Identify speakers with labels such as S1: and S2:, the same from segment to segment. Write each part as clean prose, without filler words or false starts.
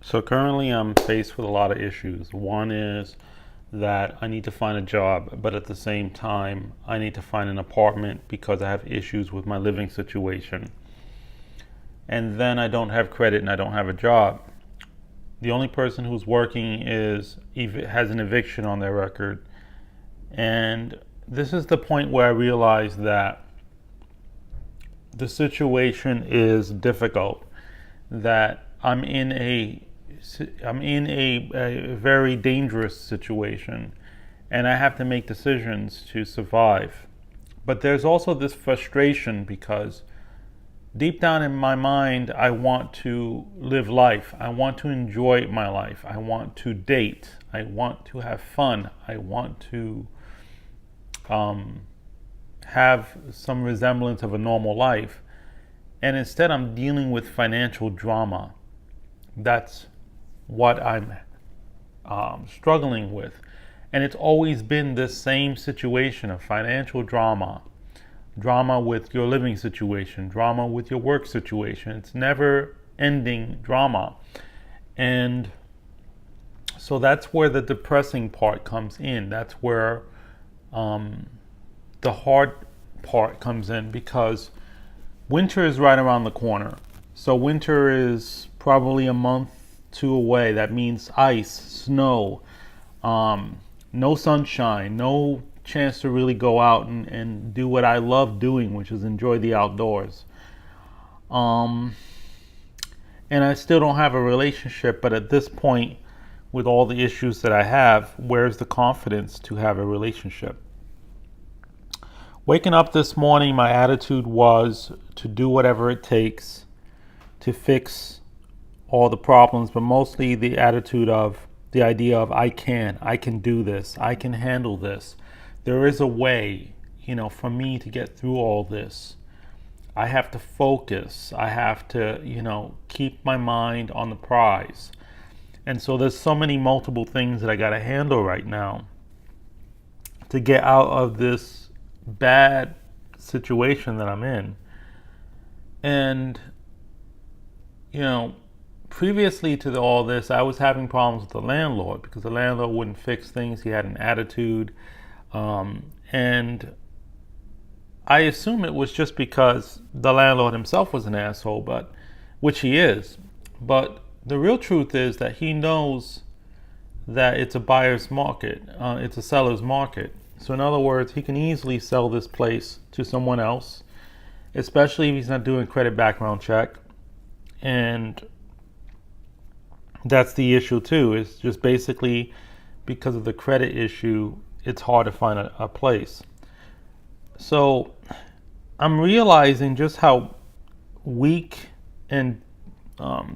S1: So currently I'm faced with a lot of issues. One is that I need to find a job, but at the same time, I need to find an apartment because I have issues with my living situation. And then I don't have credit and I don't have a job. The only person who's working has an eviction on their record. And this is the point where I realized that the situation is difficult, that I'm in a very dangerous situation and I have to make decisions to survive. But there's also this frustration because deep down in my mind, I want to live life. I want to enjoy my life. I want to date. I want to have fun. I want to have some resemblance of a normal life. And instead, I'm dealing with financial drama. That's what I'm struggling with. And it's always been this same situation of financial drama, drama with your living situation, drama with your work situation. It's never ending drama. And so that's where the depressing part comes in. That's where the hard part comes in, because winter is right around the corner. So winter is probably a month, two away. That means ice, snow, no sunshine, no chance to really go out and do what I love doing, which is enjoy the outdoors. And I still don't have a relationship, but at this point, with all the issues that I have, where's the confidence to have a relationship? Waking up this morning, my attitude was to do whatever it takes to fix all the problems, but mostly the idea of I can do this, I can handle this. There is a way, for me to get through all this. I have to focus. I have to, keep my mind on the prize. And so there's so many multiple things that I got to handle right now to get out of this bad situation that I'm in. And, previously to all this, I was having problems with the landlord because the landlord wouldn't fix things. He had an attitude. And I assume it was just because the landlord himself was an asshole, which he is. But the real truth is that he knows that it's a buyer's market. It's a seller's market. So in other words, he can easily sell this place to someone else, especially if he's not doing a credit background check. And that's the issue too. It's just basically because of the credit issue, it's hard to find a place. So I'm realizing just how weak and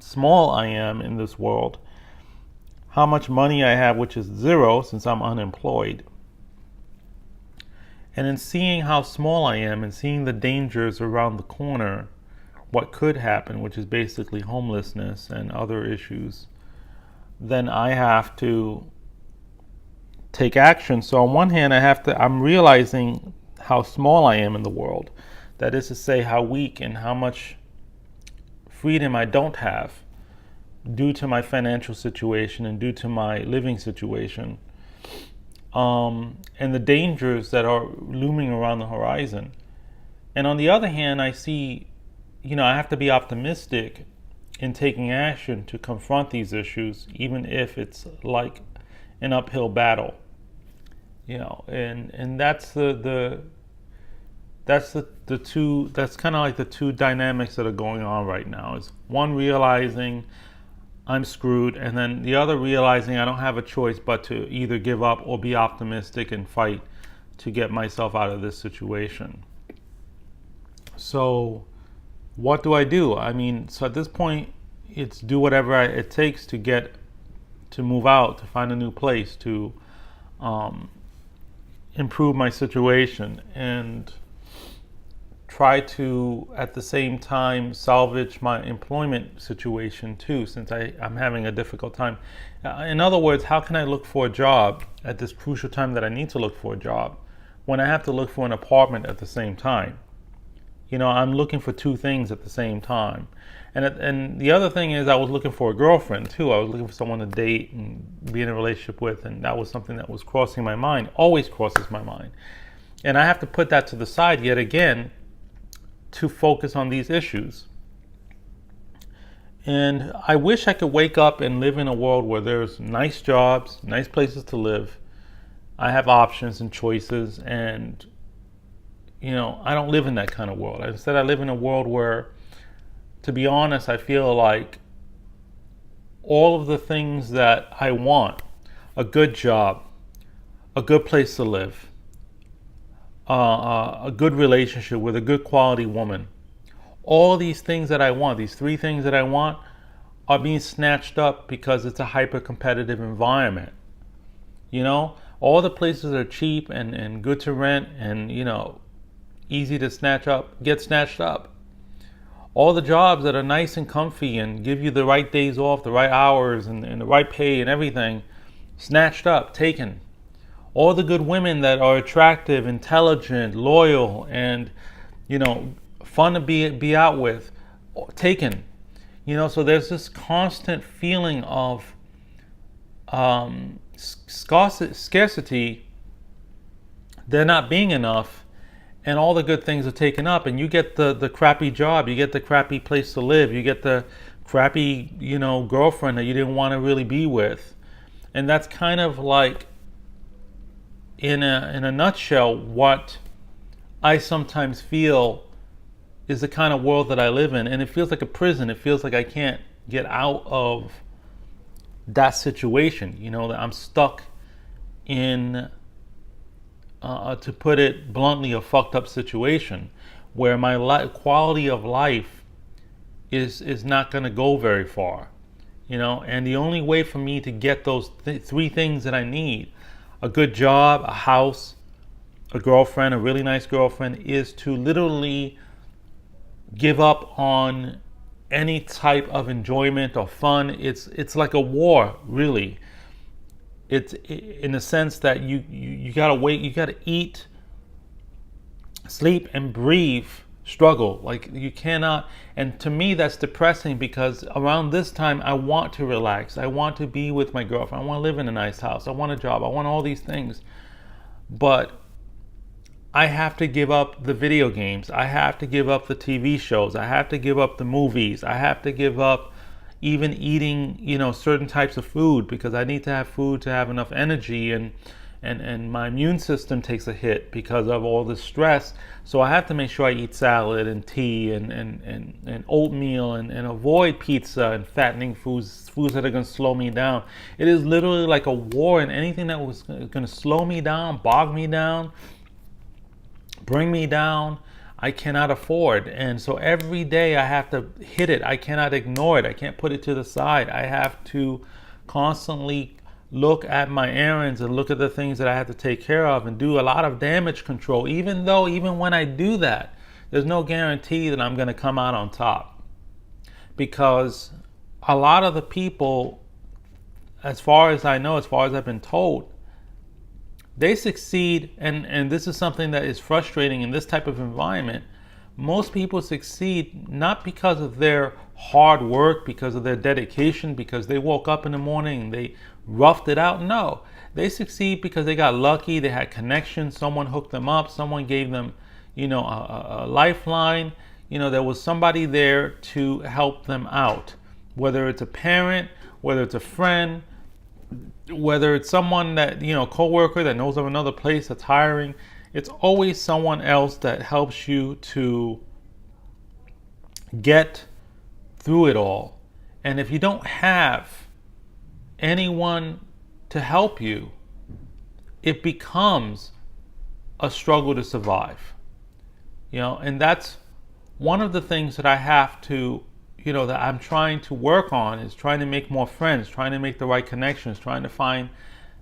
S1: small I am in this world, how much money I have, which is zero since I'm unemployed. And in seeing how small I am and seeing the dangers around the corner, what could happen, which is basically homelessness and other issues, then I have to take action. So on one hand, I'm realizing how small I am in the world. That is to say, how weak and how much freedom I don't have due to my financial situation and due to my living situation. And the dangers that are looming around the horizon. And on the other hand, I see, I have to be optimistic in taking action to confront these issues, even if it's like an uphill battle. And that's the two, that's kind of like the two dynamics that are going on right now. Is one realizing I'm screwed, and then the other realizing I don't have a choice but to either give up or be optimistic and fight to get myself out of this situation. So what do I do? So at this point, it's do whatever it takes to move out, to find a new place, to improve my situation, and try to, at the same time, salvage my employment situation too, since I'm having a difficult time. In other words, how can I look for a job at this crucial time that I need to look for a job when I have to look for an apartment at the same time? I'm looking for two things at the same time. And the other thing is I was looking for a girlfriend too. I was looking for someone to date and be in a relationship with, and that was something that was crossing my mind, always crosses my mind. And I have to put that to the side yet again to focus on these issues. And I wish I could wake up and live in a world where there's nice jobs, nice places to live. I have options and choices, and I don't live in that kind of world. Instead, I live in a world where, to be honest, I feel like all of the things that I want, a good job, a good place to live, a good relationship with a good quality woman, all these things that I want, these three things that I want, are being snatched up because it's a hyper competitive environment. All the places are cheap and good to rent and, easy to snatch up, get snatched up. All the jobs that are nice and comfy and give you the right days off, the right hours and the right pay and everything, snatched up, taken. All the good women that are attractive, intelligent, loyal, and, fun to be out with, taken. So there's this constant feeling of scarcity, there not being enough, and all the good things are taken up, and you get the crappy job, you get the crappy place to live, you get the crappy, girlfriend that you didn't want to really be with. And that's kind of like, in a nutshell, what I sometimes feel is the kind of world that I live in. And it feels like a prison. It feels like I can't get out of that situation, that I'm stuck in, to put it bluntly, a fucked up situation where my quality of life is not going to go very far, and the only way for me to get those three things that I need, a good job, a house, a girlfriend, a really nice girlfriend, is to literally give up on any type of enjoyment or fun. It's like a war, really. It's in the sense that you gotta wait, you gotta eat, sleep, and breathe struggle. Like, you cannot. And to me, that's depressing, because around this time I want to relax, I want to be with my girlfriend, I want to live in a nice house, I want a job, I want all these things. But I have to give up the video games, I have to give up the TV shows, I have to give up the movies, I have to give up even eating, certain types of food, because I need to have food to have enough energy, and my immune system takes a hit because of all this stress. So I have to make sure I eat salad and tea and oatmeal and avoid pizza and fattening foods that are going to slow me down. It is literally like a war, and anything that was going to slow me down, bog me down, bring me down, I cannot afford. And so every day I have to hit it. I cannot ignore it. I can't put it to the side. I have to constantly look at my errands and look at the things that I have to take care of and do a lot of damage control, even when I do that, there's no guarantee that I'm going to come out on top. Because a lot of the people, as far as I know, as far as I've been told, they succeed, and this is something that is frustrating in this type of environment. Most people succeed not because of their hard work, because of their dedication, because they woke up in the morning and they roughed it out. No, they succeed because they got lucky, they had connections, someone hooked them up, someone gave them, a lifeline. There was somebody there to help them out, whether it's a parent, whether it's a friend, whether it's someone that, coworker that knows of another place that's hiring. It's always someone else that helps you to get through it all. And if you don't have anyone to help you, it becomes a struggle to survive. And that's one of the things that I have to, that I'm trying to work on, is trying to make more friends, trying to make the right connections, trying to find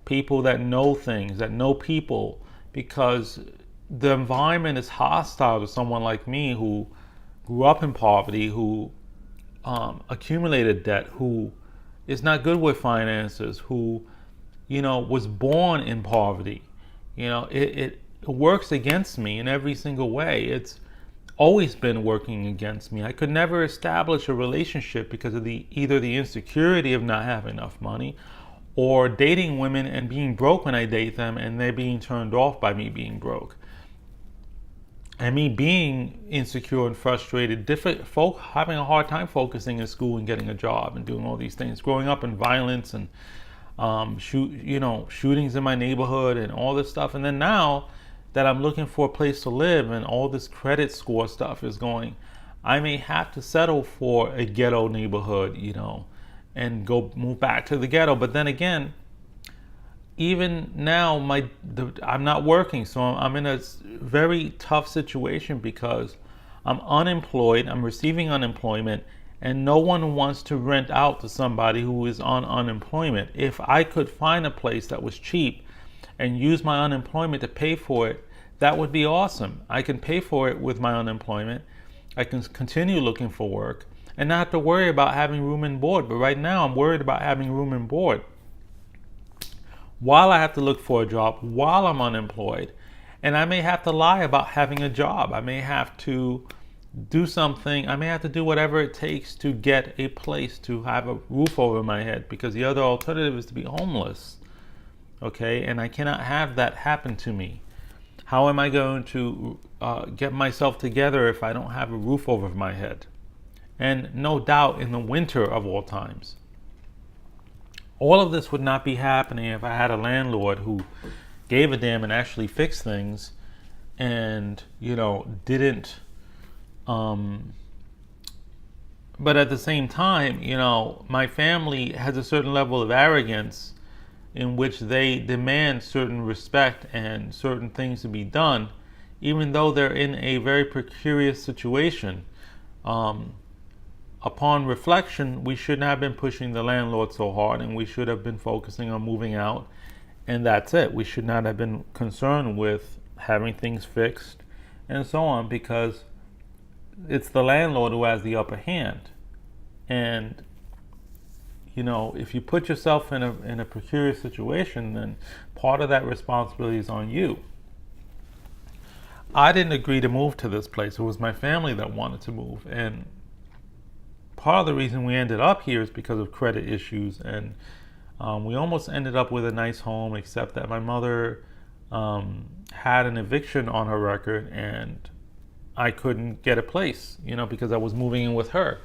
S1: people that know things, that know people, because the environment is hostile to someone like me who grew up in poverty, who accumulated debt, who is not good with finances, who, was born in poverty. It works against me in every single way. always been working against me. I could never establish a relationship because of either the insecurity of not having enough money, or dating women and being broke when I date them, and they're being turned off by me being broke. And me being insecure and frustrated, having a hard time focusing in school and getting a job and doing all these things. Growing up in violence and shootings in my neighborhood and all this stuff. And then now that I'm looking for a place to live and all this credit score stuff is going, I may have to settle for a ghetto neighborhood, and go move back to the ghetto. But then again, even now, I'm not working, so I'm in a very tough situation because I'm unemployed. I'm receiving unemployment, and no one wants to rent out to somebody who is on unemployment. If I could find a place that was cheap and use my unemployment to pay for it, that would be awesome. I can pay for it with my unemployment. I can continue looking for work and not have to worry about having room and board. But right now, I'm worried about having room and board while I have to look for a job, while I'm unemployed. And I may have to lie about having a job. I may have to do something. I may have to do whatever it takes to get a place to have a roof over my head, because the other alternative is to be homeless. Okay, and I cannot have that happen to me. How am I going to get myself together if I don't have a roof over my head? And no doubt in the winter of all times. All of this would not be happening if I had a landlord who gave a damn and actually fixed things and, didn't. But at the same time, my family has a certain level of arrogance in which they demand certain respect and certain things to be done, even though they're in a very precarious situation. Upon reflection, we shouldn't have been pushing the landlord so hard, and we should have been focusing on moving out, and that's it. We should not have been concerned with having things fixed and so on, because it's the landlord who has the upper hand. And if you put yourself in a precarious situation, then part of that responsibility is on you. I didn't agree to move to this place. It was my family that wanted to move, and part of the reason we ended up here is because of credit issues, and we almost ended up with a nice home, except that my mother had an eviction on her record, and I couldn't get a place, because I was moving in with her.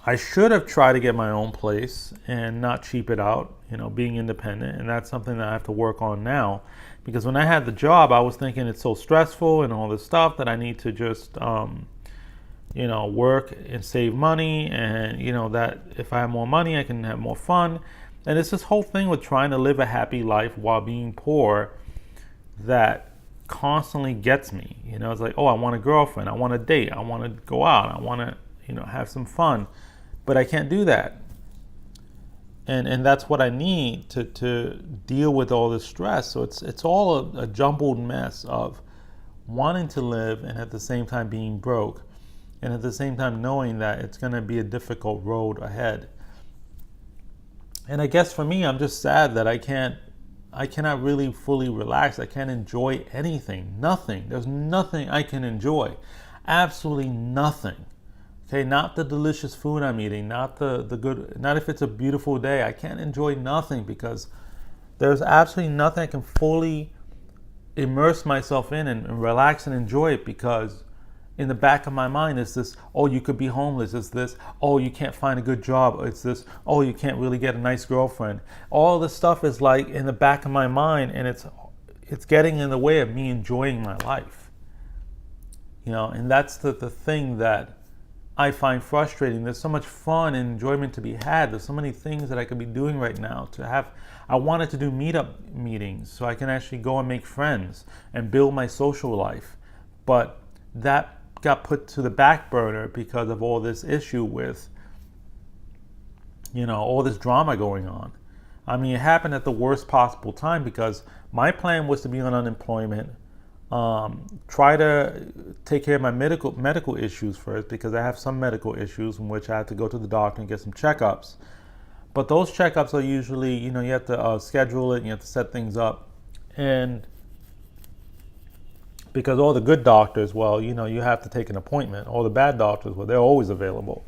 S1: I should have tried to get my own place and not cheap it out, being independent, and that's something that I have to work on now, because when I had the job, I was thinking it's so stressful and all this stuff that I need to just work and save money, and that if I have more money I can have more fun. And it's this whole thing with trying to live a happy life while being poor that constantly gets me. It's like, oh, I want a girlfriend, I want a date, I want to go out, I want to have some fun, but I can't do that. And that's what I need to deal with all this stress. So it's all a jumbled mess of wanting to live and at the same time being broke, and at the same time knowing that it's going to be a difficult road ahead. And I guess for me, I'm just sad that I cannot really fully relax. I can't enjoy anything. Nothing. There's nothing I can enjoy. Absolutely nothing. Okay, not the delicious food I'm eating, not the good, not if it's a beautiful day. I can't enjoy nothing because there's absolutely nothing I can fully immerse myself in and relax and enjoy it, because in the back of my mind is this, oh, you could be homeless. It's this, oh, you can't find a good job. It's this, oh, you can't really get a nice girlfriend. All this stuff is like in the back of my mind, and it's getting in the way of me enjoying my life. And that's the thing that I find frustrating. There's so much fun and enjoyment to be had. There's so many things that I could be doing right now. I wanted to do meetup meetings so I can actually go and make friends and build my social life. But that got put to the back burner because of all this issue with, all this drama going on. I mean, it happened at the worst possible time, because my plan was to be on unemployment, try to take care of my medical issues first, because I have some medical issues in which I have to go to the doctor and get some checkups. But those checkups are usually, you have to schedule it and you have to set things up. And because all the good doctors, well, you have to take an appointment. All the bad doctors, well, they're always available,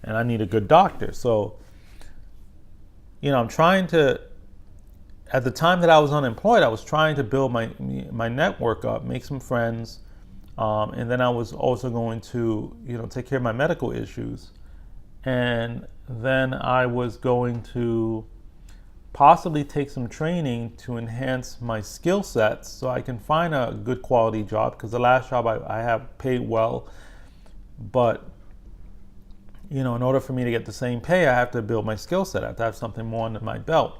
S1: and I need a good doctor. So, I'm trying to. At the time that I was unemployed, I was trying to build my network up, make some friends, and then I was also going to, take care of my medical issues, and then I was going to possibly take some training to enhance my skill sets so I can find a good quality job, because the last job I have paid well, but in order for me to get the same pay, I have to build my skill set. I have to have something more under my belt.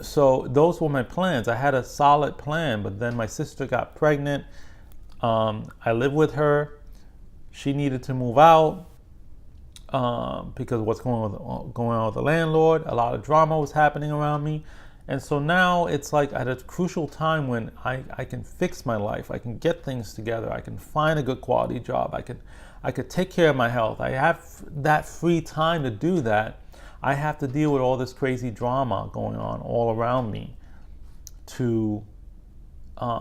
S1: So those were my plans. I had a solid plan, but then my sister got pregnant. I lived with her. She needed to move out. Because of what's going on with the landlord. A lot of drama was happening around me. And so now it's like at a crucial time when I can fix my life. I can get things together. I can find a good quality job. I could take care of my health. I have that free time to do that. I have to deal with all this crazy drama going on all around me to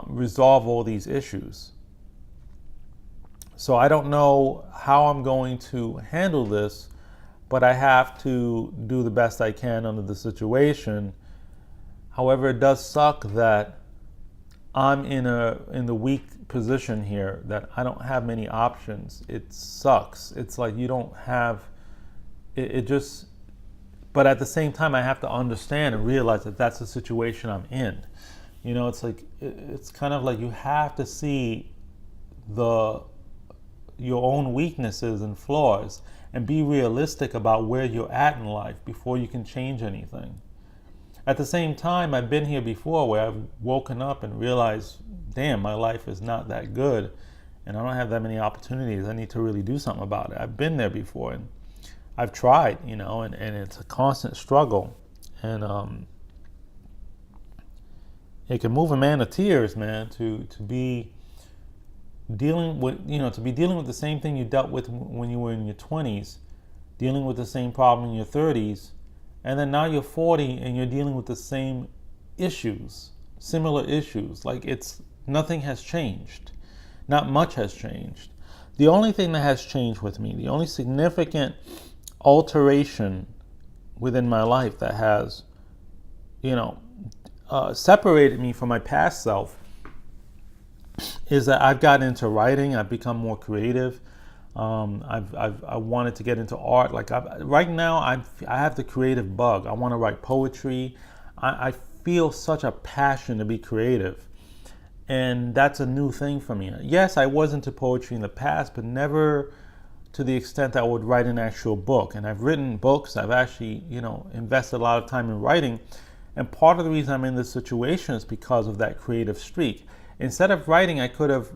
S1: resolve all these issues. So I don't know how I'm going to handle this, but I have to do the best I can under the situation. However, it does suck that I'm in the weak position here, that I don't have many options. It sucks. It's like you don't have it just, but at the same time I have to understand and realize that that's the situation I'm in. It's like it's kind of like you have to see your own weaknesses and flaws and be realistic about where you're at in life before you can change anything. At the same time, I've been here before where I've woken up and realized, damn, my life is not that good and I don't have that many opportunities. I need to really do something about it. I've been there before and I've tried, and it's a constant struggle. And it can move a man to tears, man, to be dealing with the same thing you dealt with when you were in your 20s, dealing with the same problem in your 30s, and then now you're 40 and you're dealing with the same issues, similar issues. Like nothing has changed. Not much has changed. The only thing that has changed with me, the only significant alteration within my life that has, separated me from my past self is that I've gotten into writing. I've become more creative. I wanted to get into art. Like right now, I have the creative bug. I want to write poetry. I feel such a passion to be creative, and that's a new thing for me. Yes, I was into poetry in the past, but never to the extent that I would write an actual book. And I've written books. I've actually, invested a lot of time in writing. And part of the reason I'm in this situation is because of that creative streak. Instead of writing, I could have,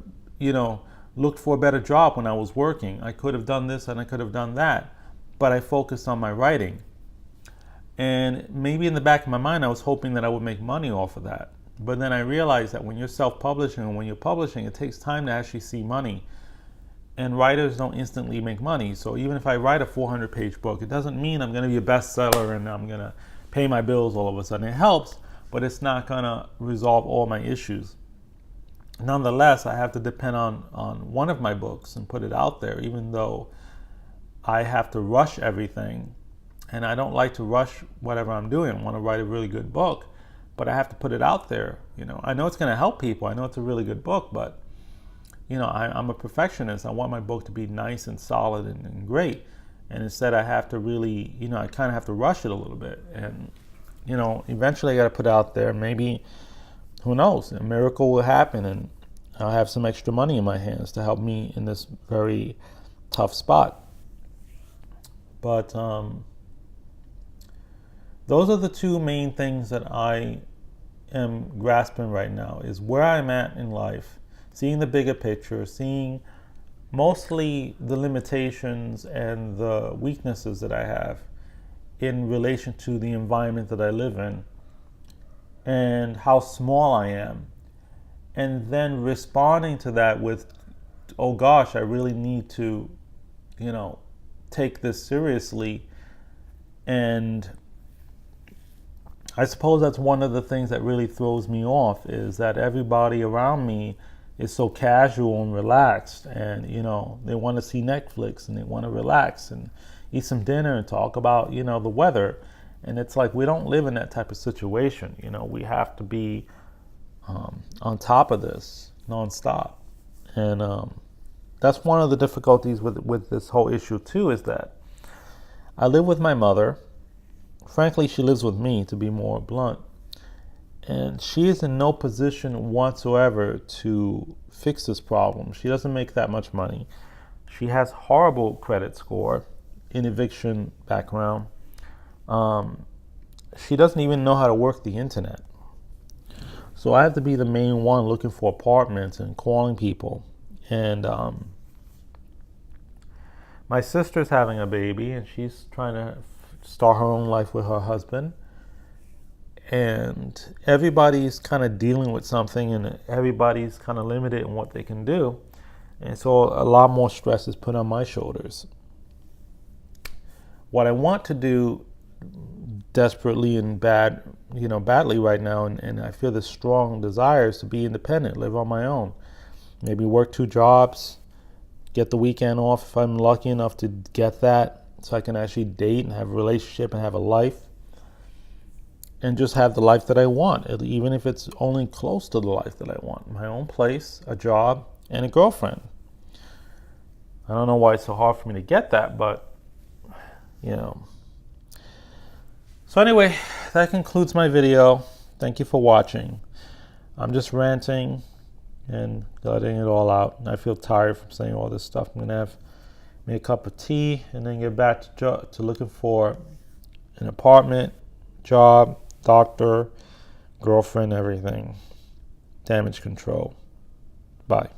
S1: looked for a better job when I was working. I could have done this and I could have done that, but I focused on my writing. And maybe in the back of my mind, I was hoping that I would make money off of that. But then I realized that when you're self-publishing and when you're publishing, it takes time to actually see money. And writers don't instantly make money. So even if I write a 400-page book, it doesn't mean I'm going to be a bestseller and I'm going to pay my bills all of a sudden. It helps, but it's not going to resolve all my issues. Nonetheless, I have to depend on one of my books and put it out there, even though I have to rush everything. And I don't like to rush whatever I'm doing. I want to write a really good book, but I have to put it out there. I know it's going to help people. I know it's a really good book, but I'm a perfectionist. I want my book to be nice and solid and great. And instead I have to really, I kind of have to rush it a little bit. And, eventually I got to put it out there. Maybe, who knows, a miracle will happen and I'll have some extra money in my hands to help me in this very tough spot. But those are the two main things that I am grasping right now, is where I'm at in life, seeing the bigger picture, seeing mostly the limitations and the weaknesses that I have in relation to the environment that I live in and how small I am. And then responding to that with, oh gosh, I really need to, take this seriously and I suppose that's one of the things that really throws me off, is that everybody around me is so casual and relaxed, and they want to see Netflix and they want to relax and eat some dinner and talk about the weather, and it's like we don't live in that type of situation. We have to be on top of this nonstop, and that's one of the difficulties with this whole issue too, is that I live with my mother. Frankly, she lives with me, to be more blunt. And she is in no position whatsoever to fix this problem. She doesn't make that much money. She has horrible credit score, in eviction background. She doesn't even know how to work the internet. So I have to be the main one looking for apartments and calling people. And my sister's having a baby, and she's trying to start her own life with her husband. And everybody's kind of dealing with something, and everybody's kind of limited in what they can do. And so a lot more stress is put on my shoulders. What I want to do desperately and badly right now, and I feel this strong desire, is to be independent, live on my own. Maybe work 2 jobs, get the weekend off if I'm lucky enough to get that, so I can actually date and have a relationship and have a life, and just have the life that I want, even if it's only close to the life that I want. My own place, a job, and a girlfriend. I don't know why it's so hard for me to get that, but So anyway, that concludes my video. Thank you for watching. I'm just ranting and letting it all out. I feel tired from saying all this stuff. I'm gonna have me a cup of tea and then get back to looking for an apartment, job, doctor, girlfriend, everything. Damage control. Bye.